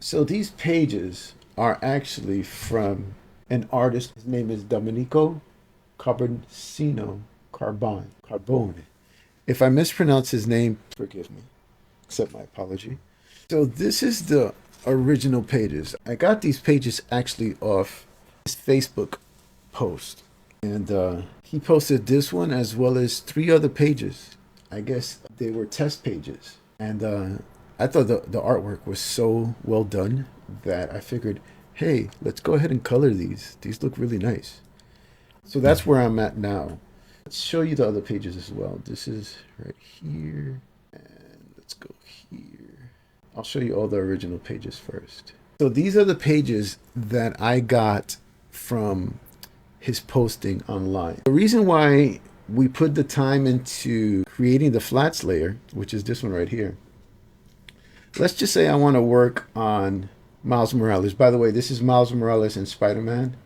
So these pages are actually from an artist. His name is Domenico Carboncino Carbone. If I mispronounce his name, forgive me. Accept my apology. So this is the original pages. I got these pages actually off his Facebook post. And he posted this one as well as three other pages. I guess they were test pages. And I thought the artwork was so well done that I figured, hey, let's go ahead and color these. These look really nice. So that's where I'm at now. Let's show you the other pages as well. This is right here. And let's go here. I'll show you all the original pages first. So these are the pages that I got from his posting online. The reason why we put the time into creating the flats layer, which is this one right here. Let's just say I want to work on Miles Morales. By the way, this is Miles Morales and Spider-Man.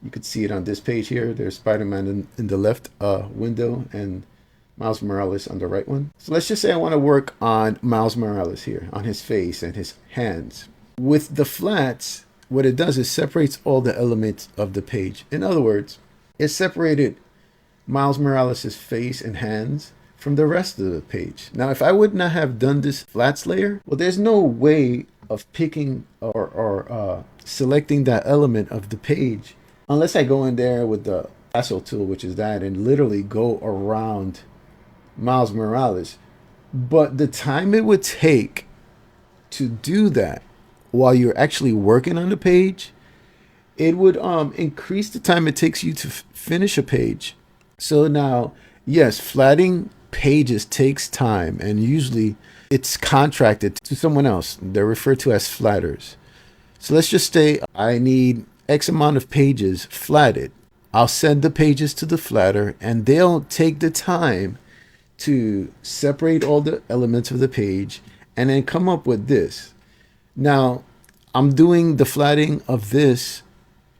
You could see it on this page here. There's Spider-Man in the left window and Miles Morales on the right one. So let's just say I want to work on Miles Morales here, on his face and his hands. With the flats, what it does is separates all the elements of the page. In other words, it separated Miles Morales' face and hands from the rest of the page. Now, if I would not have done this flats layer, well, there's no way of picking or selecting that element of the page unless I go in there with the lasso tool, which is that, and literally go around Miles Morales. But the time it would take to do that while you're actually working on the page, it would increase the time it takes you to finish a page. So now, yes, flatting pages takes time, and usually it's contracted to someone else. They're referred to as flatters. So let's just say I need X amount of pages flatted. I'll send the pages to the flatter, and they'll take the time to separate all the elements of the page and then come up with this. Now, I'm doing the flatting of this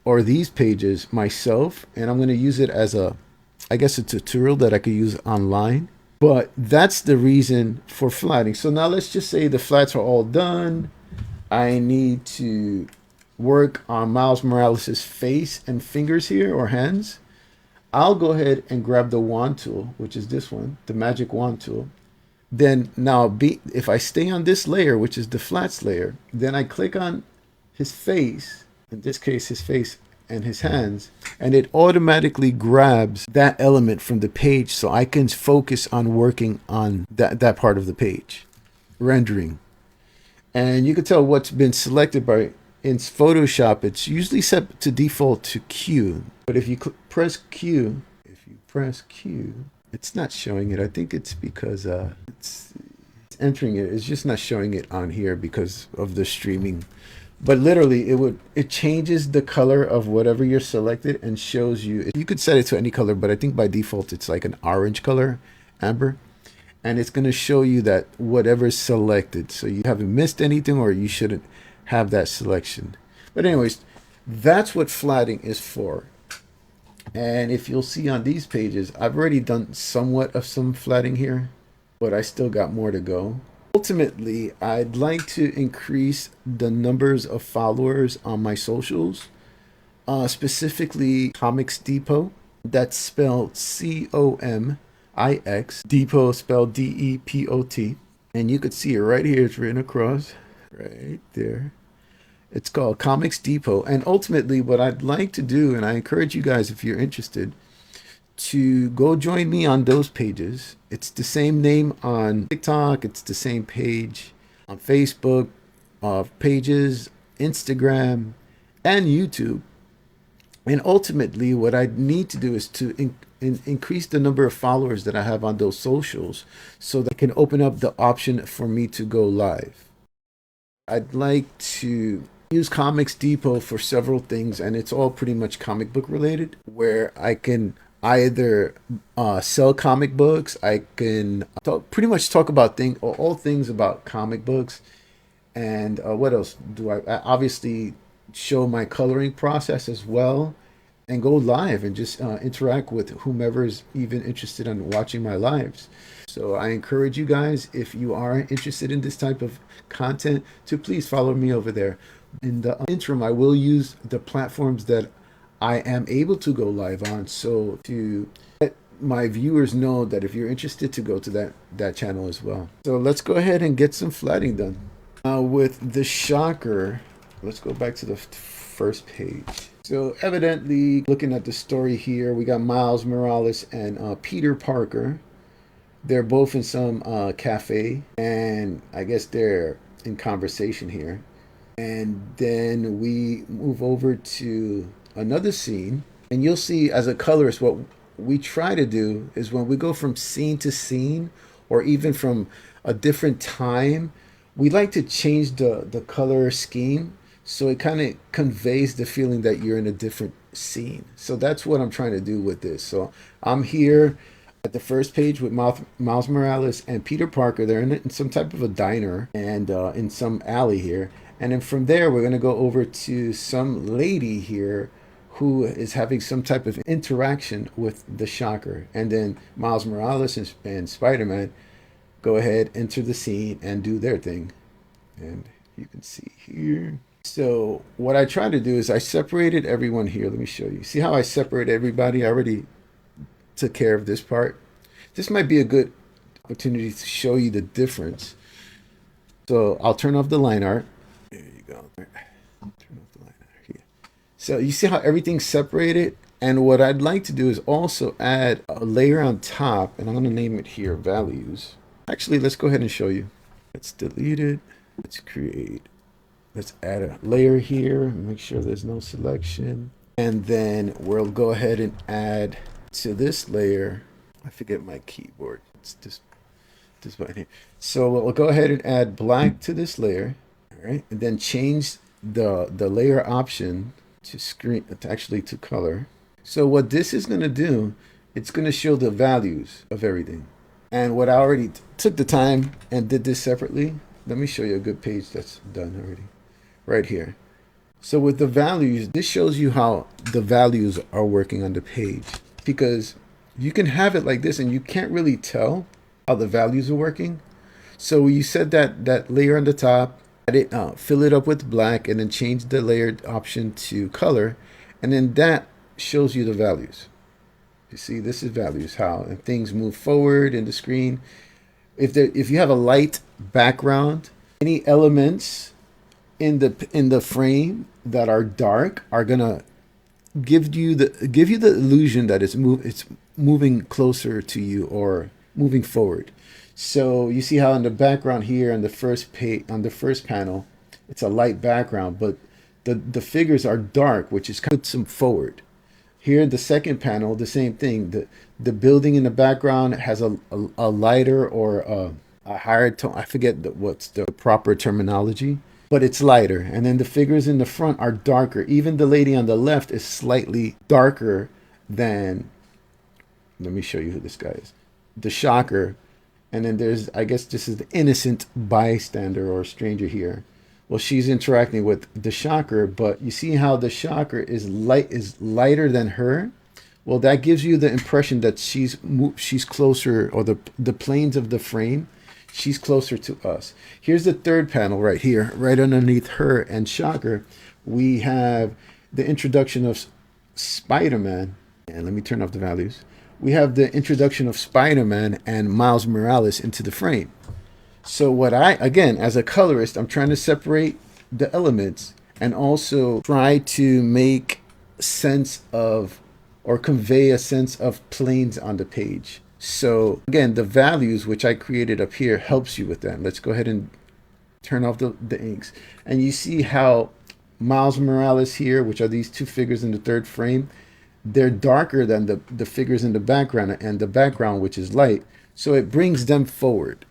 or these pages myself, and I'm going to use it as I guess a tutorial that I could use online. But that's the reason for flatting. So now let's just say the flats are all done. I need to work on Miles Morales' face and fingers here, or hands. I'll go ahead and grab the wand tool, which is this one, the magic wand tool. Then now if I stay on this layer, which is the flats layer, then I click on his face, in this case his face and his hands, and it automatically grabs that element from the page so I can focus on working on that part of the page, rendering. And you can tell what's been selected by in Photoshop. It's usually set to default to Q, but if you press Q, it's not showing it. I think it's because it's entering it. It's just not showing it on here because of the streaming. But literally, it changes the color of whatever you're selected and shows you. You could set it to any color, but I think by default it's like an orange color, amber, and it's going to show you that whatever's selected. So you haven't missed anything, or you shouldn't have that selection. But anyways, that's what flatting is for. And if you'll see on these pages, I've already done somewhat of some flatting here, but I still got more to go. Ultimately, I'd like to increase the numbers of followers on my socials, specifically Comics Depot. That's spelled Comix, Depot spelled Depot. And you could see it right here. It's written across right there. It's called Comics Depot. And ultimately, what I'd like to do, and I encourage you guys, if you're interested, to go join me on those pages. It's the same name on TikTok. It's the same page on Facebook, pages, Instagram, and YouTube. And ultimately, what I need to do is to increase the number of followers that I have on those socials so that I can open up the option for me to go live. I'd like to use Comics Depot for several things, and it's all pretty much comic book related, where I can either sell comic books. I can pretty much talk about all things about comic books. And what else do I obviously show my coloring process as well, and go live and just interact with whomever is even interested in watching my lives. So I encourage you guys, if you are interested in this type of content, to please follow me over there. In the interim, I will use the platforms that I am able to go live on. So to let my viewers know that if you're interested, to go to that channel as well. So let's go ahead and get some flatting done. With the shocker, let's go back to the first page. So evidently, looking at the story here, we got Miles Morales and Peter Parker. They're both in some cafe, and I guess they're in conversation here. And then we move over to another scene, and you'll see as a colorist, what we try to do is when we go from scene to scene, or even from a different time, we like to change the color scheme so it kind of conveys the feeling that you're in a different scene. So that's what I'm trying to do with this. So I'm here at the first page with Miles Morales and Peter Parker. They're in some type of a diner and in some alley here. And then from there, we're going to go over to some lady here who is having some type of interaction with the Shocker. And then Miles Morales and Spider-Man go ahead, enter the scene, and do their thing. And you can see here. So what I try to do is I separated everyone here. Let me show you. See how I separate everybody? I already took care of this part. This might be a good opportunity to show you the difference. So I'll turn off the line art. There you go. Turn off the line art here. So you see how everything's separated? And what I'd like to do is also add a layer on top, and I'm going to name it here values. Actually, let's go ahead and show you. Let's delete it. Let's add a layer here. Make sure there's no selection. And then we'll go ahead and add to this layer. I forget my keyboard. It's this button here. So we'll go ahead and add black to this layer. All right. And then change the layer option to color. So what this is going to do, it's going to show the values of everything. And what I already took the time and did this separately. Let me show you a good page that's done already. Right here. So with the values, this shows you how the values are working on the page. Because you can have it like this and you can't really tell how the values are working. So you set that layer on the top, fill it up with black, and then change the layer option to color. And then that shows you the values. You see, this is values, how and things move forward in the screen. If you have a light background, any elements in the frame that are dark are gonna give you the illusion that it's moving closer to you or moving forward. So you see how in the background here on the first panel, it's a light background, but the figures are dark, which is puts them forward. Here in the second panel, the same thing. The building in the background has a lighter or a higher tone. I forget what's the proper terminology, but it's lighter. And then the figures in the front are darker. Even the lady on the left is slightly darker than, let me show you who this guy is, the Shocker. And then there's, I guess this is the innocent bystander or stranger here. Well, she's interacting with the Shocker, but you see how the Shocker is lighter than her. Well, that gives you the impression that she's closer, or the planes of the frame, she's closer to us. Here's the third panel right here, right underneath her and Shocker. We have the introduction of Spider-Man, and let me turn off the values. We have the introduction of Spider-Man and Miles Morales into the frame. So what again, as a colorist, I'm trying to separate the elements and also try to make sense of or convey a sense of planes on the page. So again, the values which I created up here helps you with that. Let's go ahead and turn off the inks. And you see how Miles Morales here, which are these two figures in the third frame, they're darker than the figures in the background, and the background, which is light. So it brings them forward.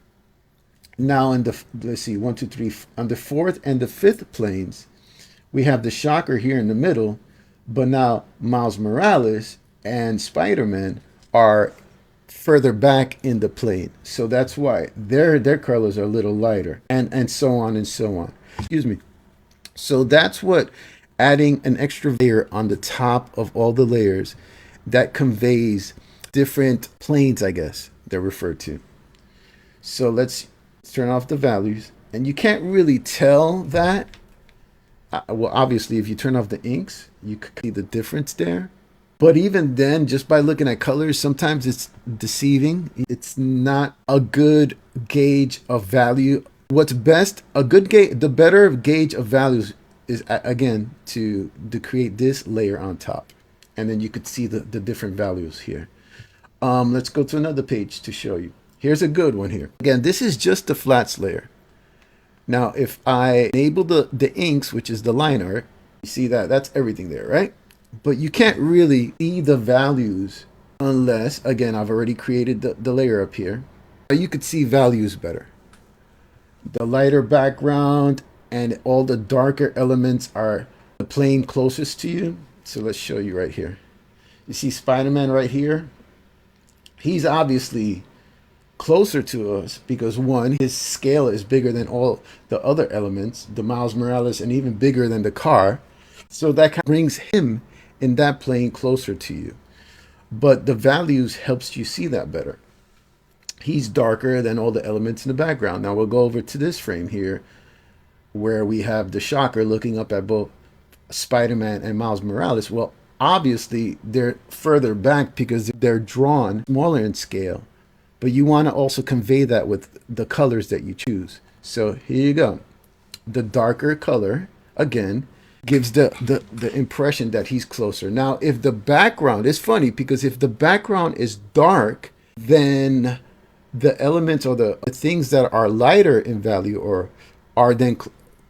Now in let's see, 1, 2, 3, on the fourth and the fifth planes, we have the Shocker here in the middle, but now Miles Morales and Spider-Man are further back in the plane. So that's why their colors are a little lighter, and so on and so on. Excuse me. So that's what adding an extra layer on the top of all the layers that conveys different planes, I guess they're referred to. So let's turn off the values, and you can't really tell that. Well, obviously, if you turn off the inks, you could see the difference there. But even then, just by looking at colors, sometimes it's deceiving. It's not a good gauge of value. What's best, the better gauge of values is, again, to create this layer on top. And then you could see the different values here. Let's go to another page to show you. Here's a good one here. Again, this is just the flats layer. Now, if I enable the inks, which is the line art, you see that's everything there, right? But you can't really see the values unless, again, I've already created the layer up here. You could see values better. The lighter background and all the darker elements are the plane closest to you. So let's show you right here. You see Spider-Man right here? He's obviously closer to us because, one, his scale is bigger than all the other elements, the Miles Morales, and even bigger than the car. So that kind of brings him in that plane closer to you. But the values helps you see that better. He's darker than all the elements in the background. Now we'll go over to this frame here where we have the Shocker looking up at both Spider-Man and Miles Morales. Well, obviously they're further back because they're drawn smaller in scale, but you want to also convey that with the colors that you choose. So here you go. The darker color, again, gives the impression that he's closer. Now, if the background is funny, because if the background is dark, then the elements or the things that are lighter in value or are then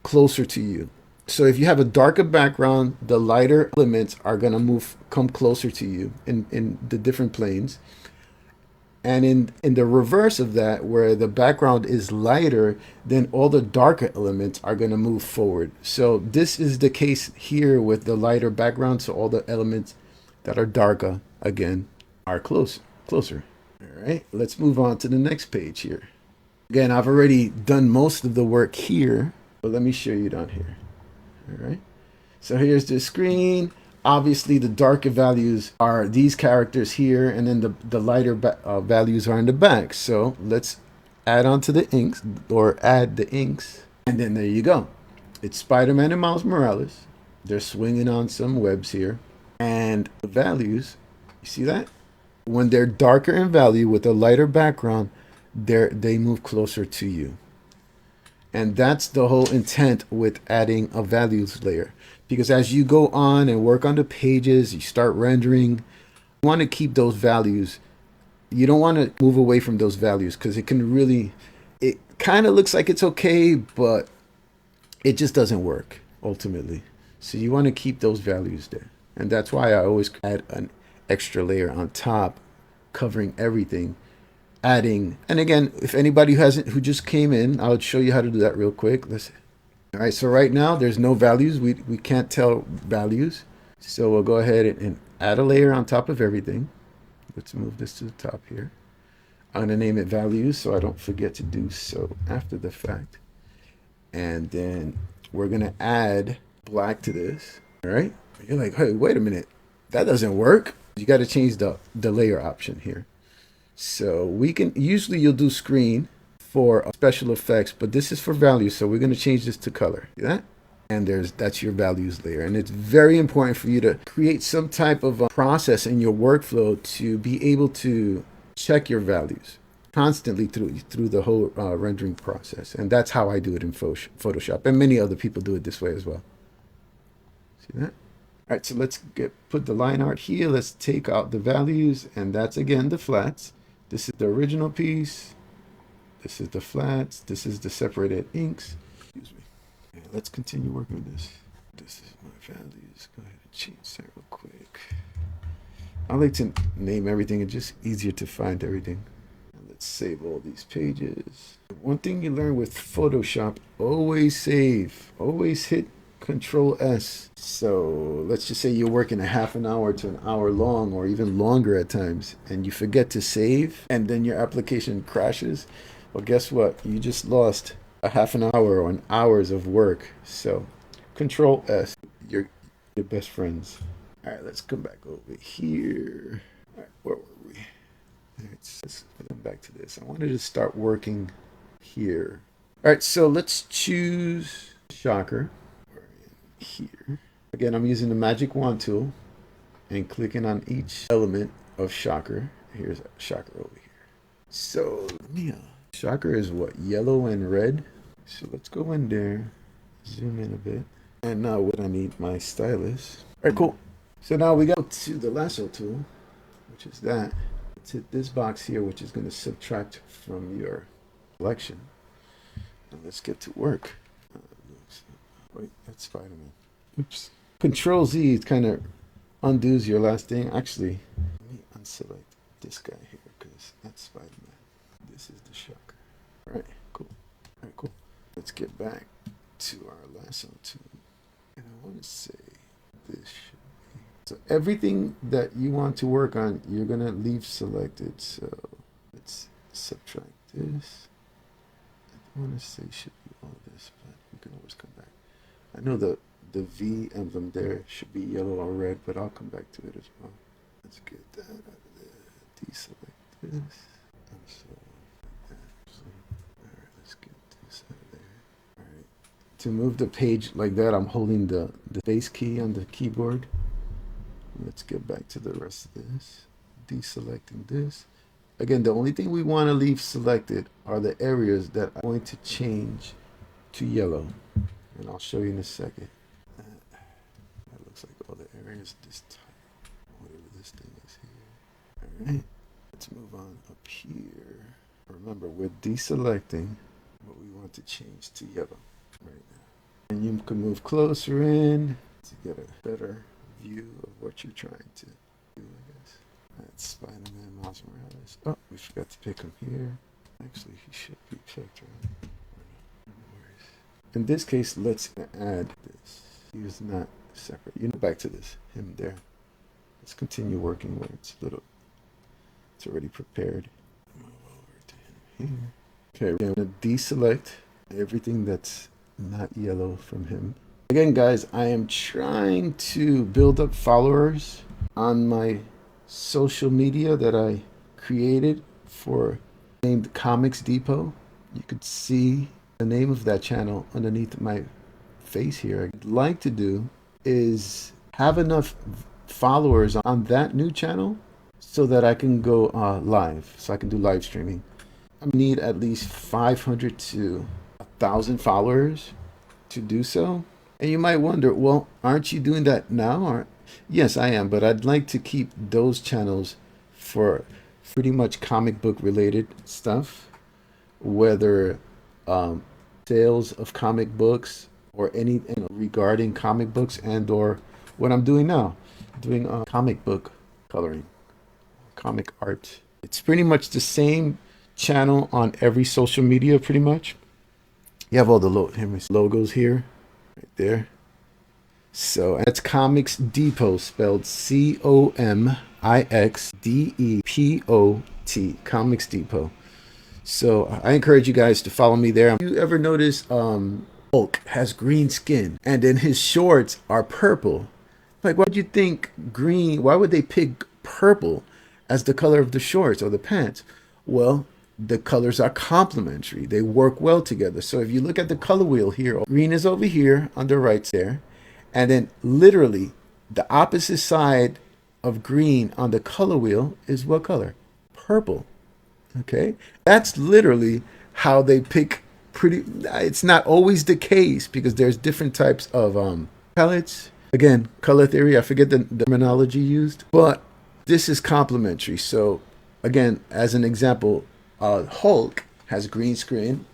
closer to you. So if you have a darker background, the lighter elements are going to come closer to you in the different planes. And in the reverse of that, where the background is lighter, then all the darker elements are going to move forward. So this is the case here with the lighter background. So all the elements that are darker, again, are closer. All right, let's move on to the next page here. Again, I've already done most of the work here, but let me show you down here. All right, so here's the screen. Obviously, the darker values are these characters here, and then the lighter values are in the back. So let's add on to the inks, or add the inks, and then there you go. It's Spider-Man and Miles Morales. They're swinging on some webs here, and the values, you see that? When they're darker in value with a lighter background, they move closer to you. And that's the whole intent with adding a values layer. Because as you go on and work on the pages, you start rendering, you want to keep those values. You don't want to move away from those values because it kind of looks like it's okay, but it just doesn't work ultimately. So you want to keep those values there. And that's why I always add an extra layer on top, covering everything. Adding, and again, if anybody who just came in, I'll show you how to do that real quick. Listen. All right, so right now there's no values. We can't tell values. So we'll go ahead and add a layer on top of everything. Let's move this to the top here. I'm gonna name it values so I don't forget to do so after the fact. And then we're gonna add black to this. All right, you're like, hey, wait a minute, that doesn't work. You got to change the layer option here. So we can, usually you'll do screen for special effects, but this is for values. So we're going to change this to color. See that? And that's your values layer. And it's very important for you to create some type of a process in your workflow to be able to check your values constantly through the whole rendering process. And that's how I do it in Photoshop. And many other people do it this way as well. See that? All right, so let's put the line art here. Let's take out the values, and that's again the flats. This is the original piece. This is the flats. This is the separated inks. Excuse me. Yeah, let's continue working with this. This is my values. Go ahead and change that real quick. I like to name everything. It's just easier to find everything. Now let's save all these pages. One thing you learn with Photoshop, always save. Always hit Control S. So let's just say you're working a half an hour to an hour long, or even longer at times, and you forget to save, and then your application crashes. Well, guess what? You just lost a half an hour or an hours of work. So Control S. Your best friends. All right, let's come back over here. All right, where were we? All right, so let's come back to this. I wanted to start working here. All right, so let's choose Shocker. We're in here. Again, I'm using the magic wand tool and clicking on each element of Shocker. Here's Shocker over here. So yeah, Shocker is what? Yellow and red. So let's go in there, zoom in a bit. And now what I need my stylus. All right, cool. So now we go to the lasso tool, which is that. Let's hit this box here, which is going to subtract from your selection. And let's get to work. Wait, that's Spider-Man. Oops. Control Z kind of undoes your last thing. Actually, let me unselect this guy here because that's Spider-Man. This is the Shocker. All right, cool. All right, cool. Let's get back to our lasso tool. And I want to say this should be. So everything that you want to work on, you're going to leave selected. So let's subtract this. I want to say should be all this, but we can always come back. I know the V emblem there should be yellow or red, but I'll come back to it as well. Let's get that out of there. Deselect this. And so like that. So, all right, let's get this out of there. All right. To move the page like that, I'm holding the base key on the keyboard. Let's get back to the rest of this. Deselecting this. Again, the only thing we want to leave selected are the areas that are going to change to yellow. And I'll show you in a second. That looks like all the areas this type, whatever this thing is here. All right, let's move on up here. Remember, we're deselecting what we want to change to yellow right now. And you can move closer in to get a better view of what you're trying to do, I guess. That's Spider-Man Miles Morales. Oh, we forgot to pick him here. Actually, he should be picked, right? In this case, let's add this. He is not separate. You know, back to this, him there. Let's continue working where it's it's already prepared. Move over to him here. Okay, we're gonna deselect everything that's not yellow from him. Again, guys, I am trying to build up followers on my social media that I created named Comics Depot. You could see the name of that channel underneath my face here. What I'd like to do is have enough followers on that new channel so that I can go live, so I can do live streaming. I need at least 500 to 1,000 followers to do so. And you might wonder, well, aren't you doing that now? Or yes, I am, but I'd like to keep those channels for pretty much comic book related stuff, whether sales of comic books or anything regarding comic books, and or what I'm doing now, doing comic book coloring, comic art. It's pretty much the same channel on every social media, pretty much. You have all the logos here, right there. So that's Comics Depot, spelled COMIXDEPOT, Comics Depot. So I encourage you guys to follow me there. You ever notice Hulk has green skin and then his shorts are purple? Like, why would you think green? Why would they pick purple as the color of the shorts or the pants? Well, the colors are complementary. They work well together. So if you look at the color wheel here, green is over here on the right there. And then literally the opposite side of green on the color wheel is what color? Purple. Okay, that's literally how they pick it's not always the case because there's different types of palettes. Again, color theory, I forget the terminology used, but this is complementary. So again, as an example, Hulk has green skin,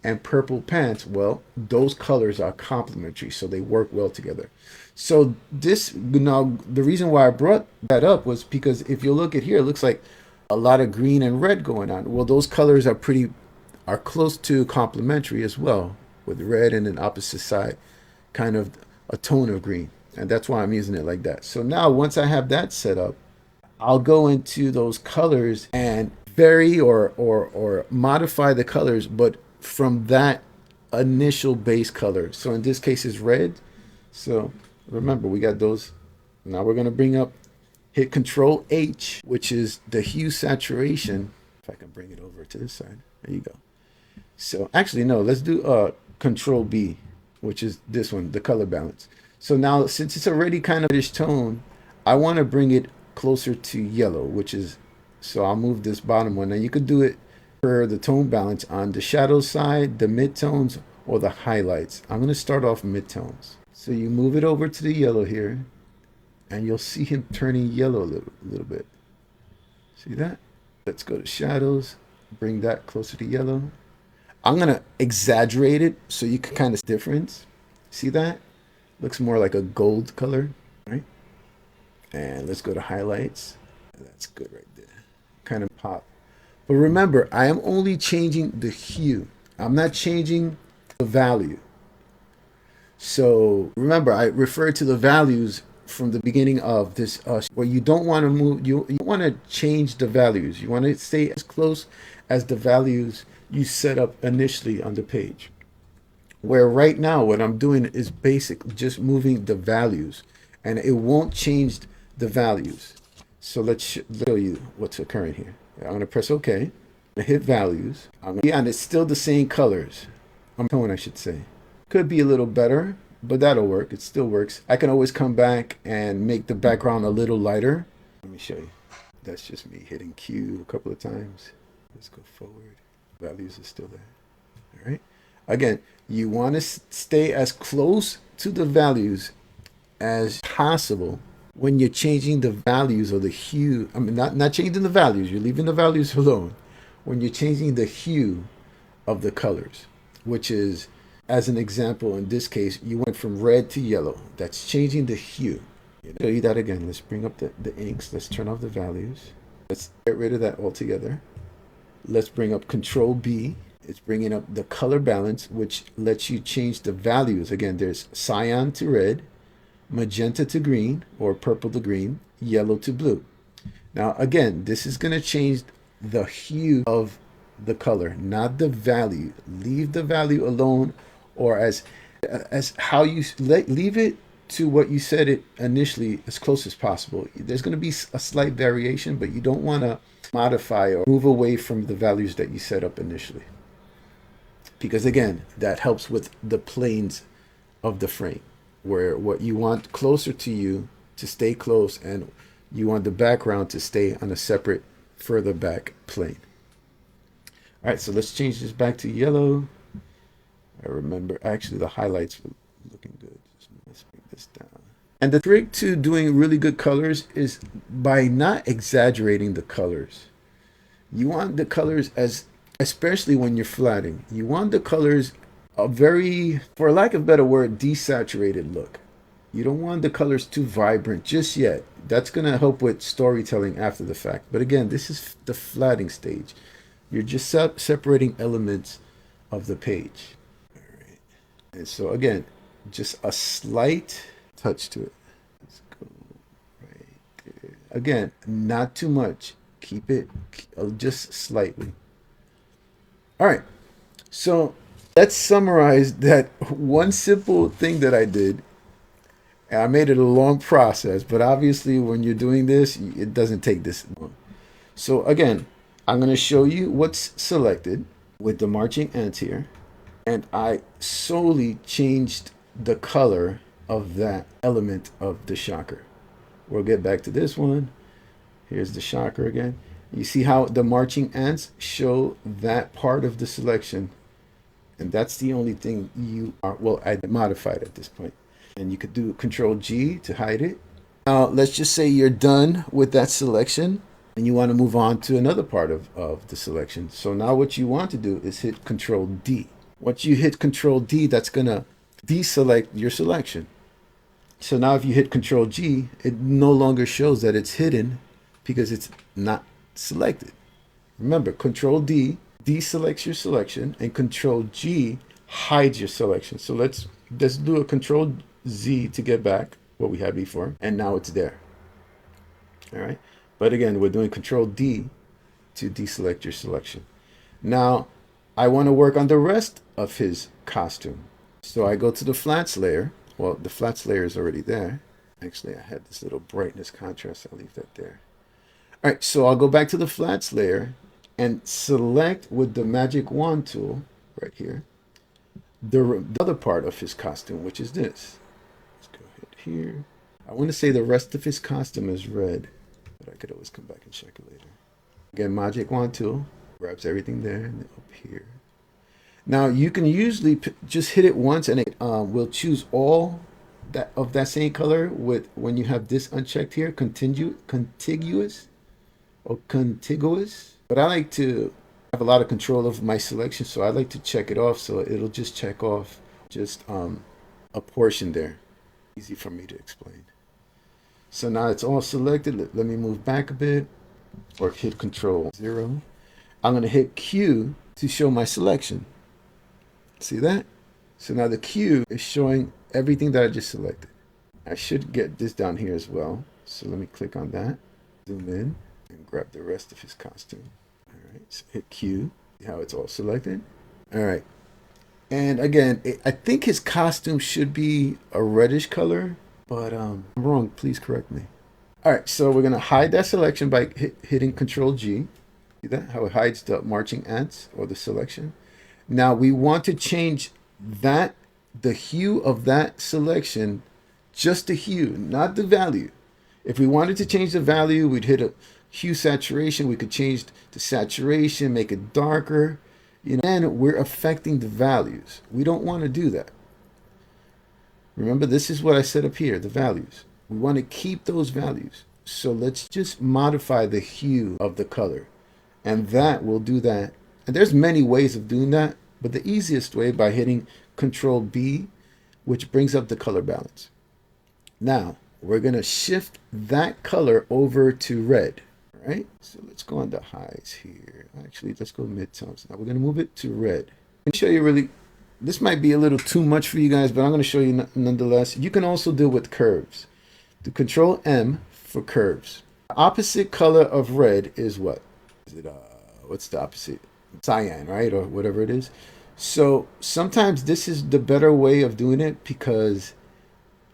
and purple pants. Well, those colors are complementary, so they work well together. So this, now the reason why I brought that up was because if you look at here, it looks like a lot of green and red going on. Well, those colors are close to complementary as well, with red and an opposite side, kind of a tone of green. And that's why I'm using it like that. So now once I have that set up, I'll go into those colors and vary or modify the colors, but from that initial base color. So in this case is red. So remember, we got those. Now we're gonna bring up, hit Control H, which is the hue saturation. If I can bring it over to this side, there you go. So actually, no, let's do Control B, which is this one, the color balance. So now, since it's already kind of reddish tone, I want to bring it closer to yellow, which is, so I'll move this bottom one. Now you could do it for the tone balance on the shadow side, the midtones, or the highlights. I'm going to start off midtones. So you move it over to the yellow here, and you'll see him turning yellow a little bit. See that? Let's go to shadows, bring that closer to yellow. I'm going to exaggerate it so you can kind of difference. See that? Looks more like a gold color, right? And let's go to highlights. That's good right there. Kind of pop. But remember, I am only changing the hue. I'm not changing the value. So remember, I referred to the values from the beginning of this, where you don't want to move, you want to change the values. You want to stay as close as the values you set up initially on the page. Where right now what I'm doing is basically just moving the values, and it won't change the values. So let's show you what's occurring here. I'm going to press OK. I hit values. And it's still the same colors. Tone, I should say. Could be a little better, but that'll work. It still works. I can always come back and make the background a little lighter. Let me show you. That's just me hitting Q a couple of times. Let's go forward. Values are still there. All right. Again, you want to stay as close to the values as possible when you're changing the values or the hue. I mean, not changing the values. You're leaving the values alone. When you're changing the hue of the colors, which is, as an example, in this case, you went from red to yellow. That's changing the hue. Show you that again. Let's bring up the inks. Let's turn off the values. Let's get rid of that altogether. Let's bring up Control B. It's bringing up the color balance, which lets you change the values. Again, there's cyan to red, magenta to green, or purple to green, yellow to blue. Now, again, this is going to change the hue of the color, not the value. Leave the value alone, or as how you leave it to what you set it initially as close as possible. There's going to be a slight variation, but you don't want to modify or move away from the values that you set up initially. Because again, that helps with the planes of the frame, where what you want closer to you to stay close, and you want the background to stay on a separate, further back plane. All right, so let's change this back to yellow. I remember actually the highlights were looking good. Let's bring this down. And the trick to doing really good colors is by not exaggerating the colors. You want the colors especially when you're flatting, you want the colors a very, for lack of a better word, desaturated look. You don't want the colors too vibrant just yet. That's going to help with storytelling after the fact. But again, this is the flatting stage. You're just separating elements of the page. All right. And so again, just a slight touch to it. Let's go right there. Again, not too much. Keep it just slightly. All right. So let's summarize that one simple thing that I did. I made it a long process, but obviously when you're doing this, it doesn't take this long. So again, I'm going to show you what's selected with the marching ants here. And I solely changed the color of that element of the shocker. We'll get back to this one. Here's the shocker again. You see how the marching ants show that part of the selection. And that's the only thing you are, well, I modified at this point. And you could do Control G to hide it. Now, let's just say you're done with that selection and you want to move on to another part of the selection. So now what you want to do is hit Control D. Once you hit Control D, that's going to deselect your selection. So now if you hit Control G, it no longer shows that it's hidden because it's not selected. Remember, Control D deselects your selection and Control G hides your selection. So let's do a Control Z to get back what we had before, and now it's there. All right, but again, we're doing Control D to deselect your selection. Now I want to work on the rest of his costume, so I go to the flats layer. Well, the flats layer is already there. Actually, I had this little brightness contrast. I'll leave that there. All right, so I'll go back to the flats layer and select with the magic wand tool right here the other part of his costume, which is this. Let's go ahead here. I want to say the rest of his costume is red, but I could always come back and check it later. Again, magic wand tool grabs everything there and up here. Now you can usually just hit it once and it will choose all that of that same color with when you have this unchecked here, contiguous or contiguous. But I like to have a lot of control of my selection, so I like to check it off so it'll just check off just a portion there. Easy for me to explain. So now it's all selected. Let me move back a bit or hit Control 0. I'm going to hit Q to show my selection. See that? So now the Q is showing everything that I just selected. I should get this down here as well. So let me click on that, zoom in, and grab the rest of his costume. All right, so hit Q, see how it's all selected. All right, and again, I think his costume should be a reddish color, but I'm wrong, please correct me. All right, so we're gonna hide that selection by hitting Control G. See that, how it hides the marching ants or the selection? Now we want to change that, the hue of that selection, just the hue, not the value. If we wanted to change the value, we'd hit a hue saturation. We could change the saturation, make it darker. You know, and we're affecting the values. We don't want to do that. Remember, this is what I set up here, the values. We want to keep those values. So let's just modify the hue of the color. And that will do that. And there's many ways of doing that, but the easiest way by hitting Control B, which brings up the color balance. Now, we're going to shift that color over to red, right? So let's go on the highs here. Actually, let's go midtones. Now we're going to move it to red. And show you really, this might be a little too much for you guys, but I'm going to show you nonetheless. You can also deal with curves. Do Control M for curves. The opposite color of red is what? Is it, what's the opposite? Cyan, right? Or whatever it is. So sometimes this is the better way of doing it, because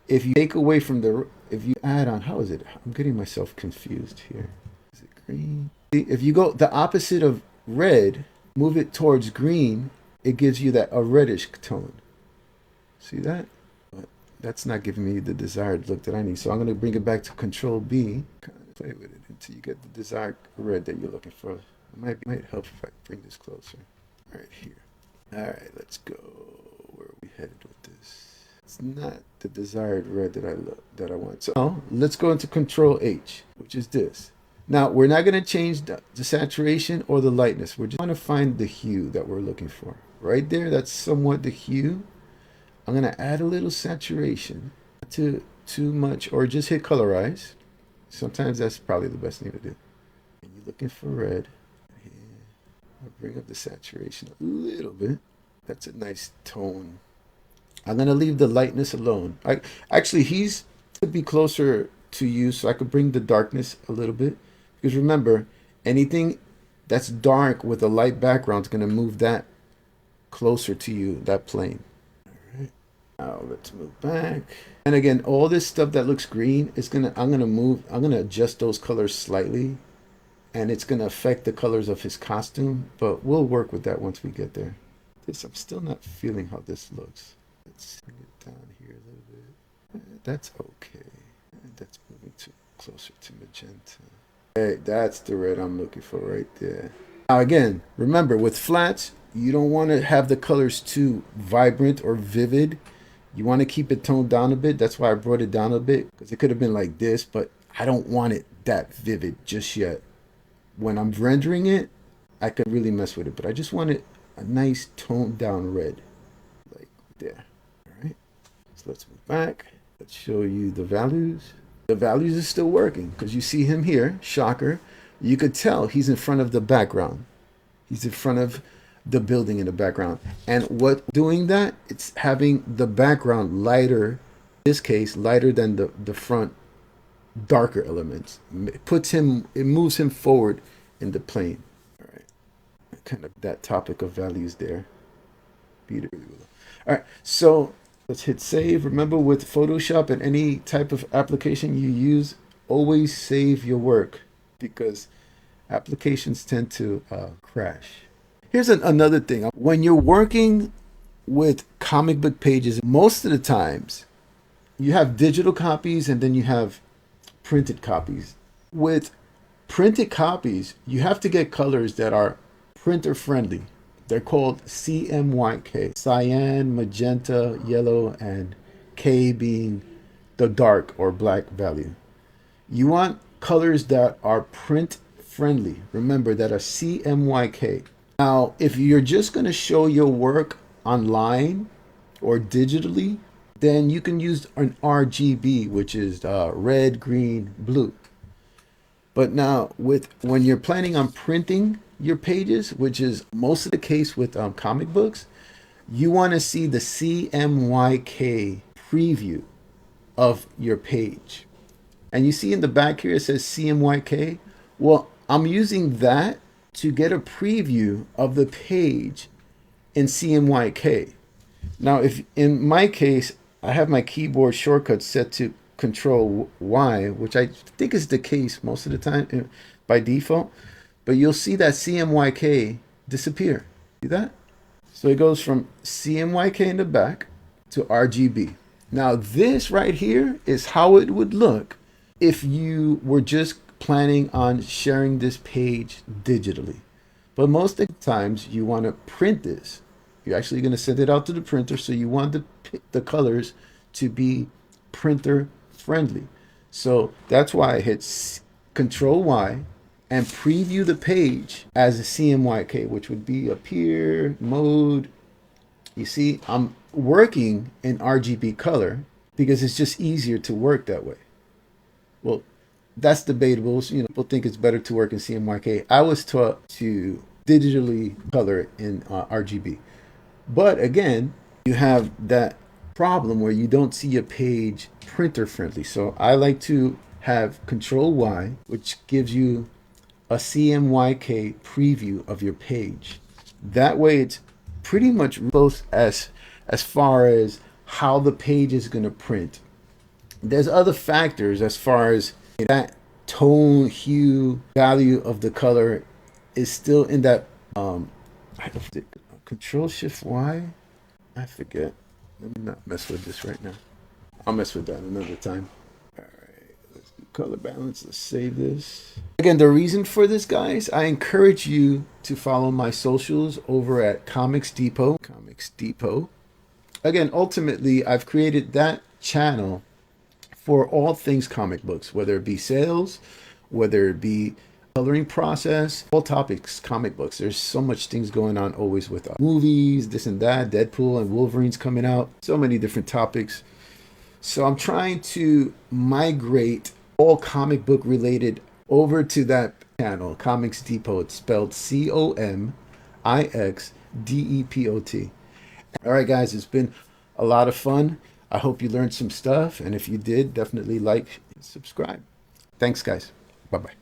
if you take away from the, if you add on, how is it? I'm getting myself confused here. Is it green? If you go the opposite of red, move it towards green, it gives you that a reddish tone. See that? But that's not giving me the desired look that I need. So I'm going to bring it back to Control B. Kind of play with it until you get the desired red that you're looking for. It might help if I bring this closer. Right here. All right, let's go. Where are we headed with this? It's not the desired red that I want. So now, let's go into Control H, which is this. Now, we're not going to change the saturation or the lightness. We're just going to find the hue that we're looking for. Right there, that's somewhat the hue. I'm going to add a little saturation. Not too much, or just hit colorize. Sometimes that's probably the best thing to do. And you're looking for red. I'll bring up the saturation a little bit. That's a nice tone. I'm going to leave the lightness alone. Actually, he's to be closer to you, so I could bring the darkness a little bit. Because remember, anything that's dark with a light background is going to move that closer to you, that plane. All right. Now let's move back. And again, all this stuff that looks green is I'm going to adjust those colors slightly. And it's going to affect the colors of his costume, but we'll work with that once we get there. I'm still not feeling how this looks. Let's bring it down here a little bit. That's okay. That's moving closer to magenta. Hey, that's the red I'm looking for right there. Now again, remember with flats, you don't want to have the colors too vibrant or vivid. You want to keep it toned down a bit. That's why I brought it down a bit, because it could have been like this, but I don't want it that vivid just yet. When I'm rendering it, I can really mess with it, but I just want it a nice toned down red, like there. All right, so let's move back. Let's show you the values. The values are still working because you see him here, shocker. You could tell he's in front of the background. He's in front of the building in the background. And what doing that, it's having the background lighter, in this case, lighter than the front darker elements. It moves him forward in the plane. All right, kind of that topic of values there. All right, so Let's hit save. Remember, with Photoshop and any type of application you use, always save your work because applications tend to crash. Here's another thing. When you're working with comic book pages, most of the times you have digital copies and then you have printed copies. With printed copies, you have to get colors that are printer friendly. They're called CMYK, cyan, magenta, yellow, and K being the dark or black value. You want colors that are print friendly. Remember, that are CMYK. Now, if you're just going to show your work online or digitally, then you can use an RGB, which is red, green, blue. But now, when you're planning on printing your pages, which is most of the case with comic books, you want to see the CMYK preview of your page. And you see in the back here it says CMYK. Well, I'm using that to get a preview of the page in CMYK. Now, if in my case, I have my keyboard shortcut set to Control Y, which I think is the case most of the time by default, but you'll see that CMYK disappear. See that? So it goes from CMYK in the back to RGB. Now this right here is how it would look if you were just planning on sharing this page digitally. But most of the times you want to print this. You're actually going to send it out to the printer, so you want the colors to be printer friendly. So that's why I hit Control Y and preview the page as a CMYK, which would be up here, mode. You see, I'm working in RGB color because it's just easier to work that way. Well, that's debatable. You know, people think it's better to work in CMYK. I was taught to digitally color in RGB. But again, you have that problem where you don't see a page printer friendly. So I like to have Control Y, which gives you a CMYK preview of your page. That way it's pretty much close as far as how the page is going to print. There's other factors as far as that tone, hue, value of the color is still in that I don't think Control Shift Y. I forget. Let me not mess with this right now. I'll mess with that another time. All right, let's do color balance. Let's save this. Again, the reason for this, guys, I encourage you to follow my socials over at Comics Depot. Comics Depot. Again, ultimately, I've created that channel for all things comic books, whether it be sales, whether it be coloring process, all topics comic books. There's so much things going on always with movies, this and that, Deadpool and Wolverine's coming out, so many different topics. So I'm trying to migrate all comic book related over to that channel, Comics Depot. It's spelled COMIXDEPOT. All right, guys, it's been a lot of fun. I hope you learned some stuff, and if you did, definitely like and subscribe. Thanks, guys. Bye-bye.